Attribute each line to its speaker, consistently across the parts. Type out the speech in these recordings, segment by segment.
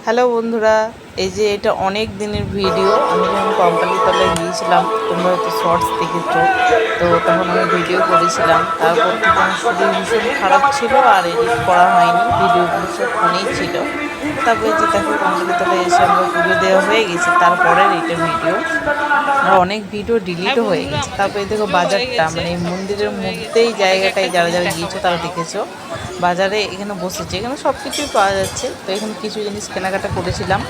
Speaker 1: Hello বন্ধুরা, এই যে এটা অনেক দিনের ভিডিও। আমি যখন কঙ্কালীতলায় গিয়েছিলাম, তোমরা হয়তো শর্টস দেখেছো, তো তখন আমি ভিডিও করেছিলাম। তারপর থেকে আমার শরীর ভীষণ খারাপ ছিল আর এডিট করা হয়নি, ভিডিওগুলো সব ফোনেই ছিল। তারপরে যে দেখো কঙ্কালীতলায় এসে আমরা পুজো দেওয়া হয়ে গেছে, তারপরের এটা ভিডিও। আর অনেক ভিডিও ডিলিটও হয়ে গেছে। তারপরে দেখো বাজারটা, মানে এই মন্দিরের মধ্যেই জায়গাটায় যারা যারা গিয়েছো তারা দেখেছো। বাজারে এখানে বসেছে, এখানে সব কিছুই পাওয়া যাচ্ছে। তো এখানে কিছু জিনিস কেনাকাটা করেছিলাম।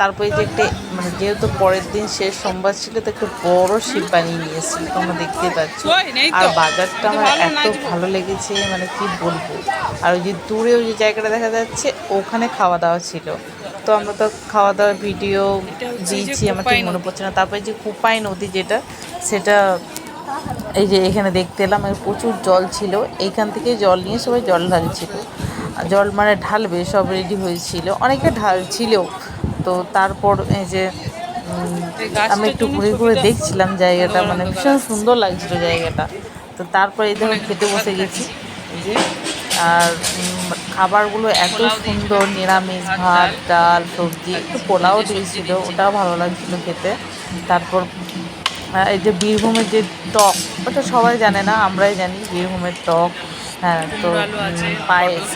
Speaker 1: তারপরে যে একটা, মানে যেহেতু পরের দিন শেষ সোমবার ছিল, তো একটা বড় শিব বানিয়ে নিয়ে এসেছিল, তোমরা দেখতে পাচ্ছ। আর বাজারটা আমার এত ভালো লেগেছে, মানে কি বলবো। আর ওই যে দূরে ওই যে জায়গাটা দেখা যাচ্ছে, ওখানে খাওয়া দাওয়া ছিল। তো আমরা তো খাওয়া দাওয়ার ভিডিও দিয়েছি, আমার ঠিক মনে পড়ছে না। তারপরে যে কোপাই নদী যেটা, সেটা এই যে এখানে দেখতে এলাম। প্রচুর জল ছিল, এইখান থেকে জল নিয়ে সবাই জল ঢালছিল। জল মানে ঢালবে, সব রেডি হয়েছিল, অনেকে ঢালছিল। তো তারপর এই যে আমি একটু ঘুরে ঘুরে দেখছিলাম জায়গাটা, মানে ভীষণ সুন্দর লাগছিল জায়গাটা। তো তারপরে এই ধরো খেতে বসে গেছি এই যে। আর খাবারগুলো এত সুন্দর, নিরামিষ ভাত ডাল সবজি, একটু পোলাও দিয়েছিল, ওটাও ভালো লাগছিল খেতে। তারপর এই যে বীরভূমের যে টক, ওটা সবাই জানে না, আমরাই জানি বীরভূমের টক। হ্যাঁ, তো পায়েস,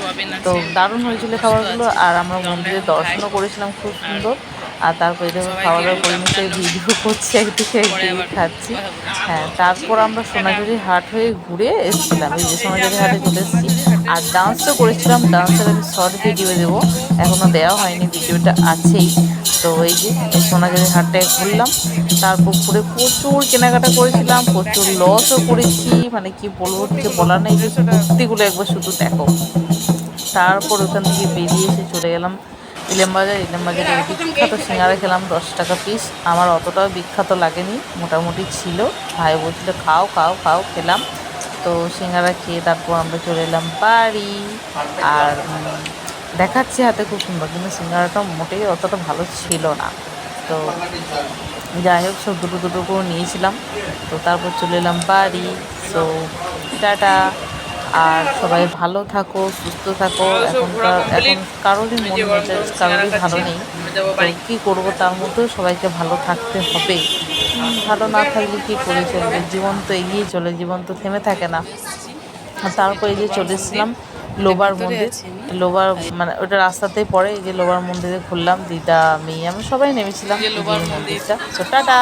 Speaker 1: তো দারুণ হয়েছিল খাবারগুলো। আর আমরা মন্দিরে দর্শনও করেছিলাম খুব সুন্দর। আর তারপরে দেখো খাওয়া দাওয়া করে নিচ্ছে, ভিডিও করছি, একদিকে একদিকে খাচ্ছি। হ্যাঁ, তারপর আমরা সোনাঝুরি হাট হয়ে ঘুরে এসেছিলাম, এই যে সোনাঝুরি হাটে চলে এসেছি। আর ডান্স তো করেছিলাম, ডান্সের আমি শর্ট ভিডিও দেবো, এখনও দেওয়া হয়নি, ভিডিওটা আছেই। তো এই যে এই সোনাঝুরি হাটে ঘুরলাম। তারপর ঘুরে প্রচুর কেনাকাটা করেছিলাম, প্রচুর লসও করেছি, মানে কি বলবো, কিছু বলার নেই। যে মূর্তিগুলো একবার শুধু দেখো। তারপর ওখান থেকে বেরিয়ে এসে চলে গেলাম ইলেম বাজার। ইলেম বাজারে বিখ্যাত সিঙ্গারা খেলাম, 10 টাকা পিস। আমার অতটাও বিখ্যাত লাগেনি, মোটামুটি ছিল। ভাই বলছিল খাও খাও খাও, খেলাম। তো সিঙ্গারা খেয়ে তারপর আমরা চলে এলাম বাড়ি। আর দেখাচ্ছি হাতে খুব সুন্দর, কিন্তু সিঙ্গারাটা মোটেই অতটা ভালো ছিল না। তো যাই হোক, সব দুটো দুটো করে নিয়েছিলাম। তো তারপর চলে এলাম বাড়ি। তো টাটা। আর সবাই ভালো থাকো, সুস্থ থাকো। এখন কারোরই মন মেজাজ কারোরই ভালো নেই, তো কী করবো, তার মধ্যেও সবাইকে ভালো থাকতে হবে। ভালো না থাকলে কী করে চলবে, জীবন তো এগিয়ে চলে, জীবন তো থেমে থাকে না। আর তারপরে এই যে চলে এসেছিলাম লোবার মন্দির। লোবার মানে ওটা রাস্তাতেই পড়ে, এই যে লোবার মন্দিরে ঘুরলাম, দিদা আমি সবাই নেমেছিলাম এই মন্দিরটা। তো টাটা।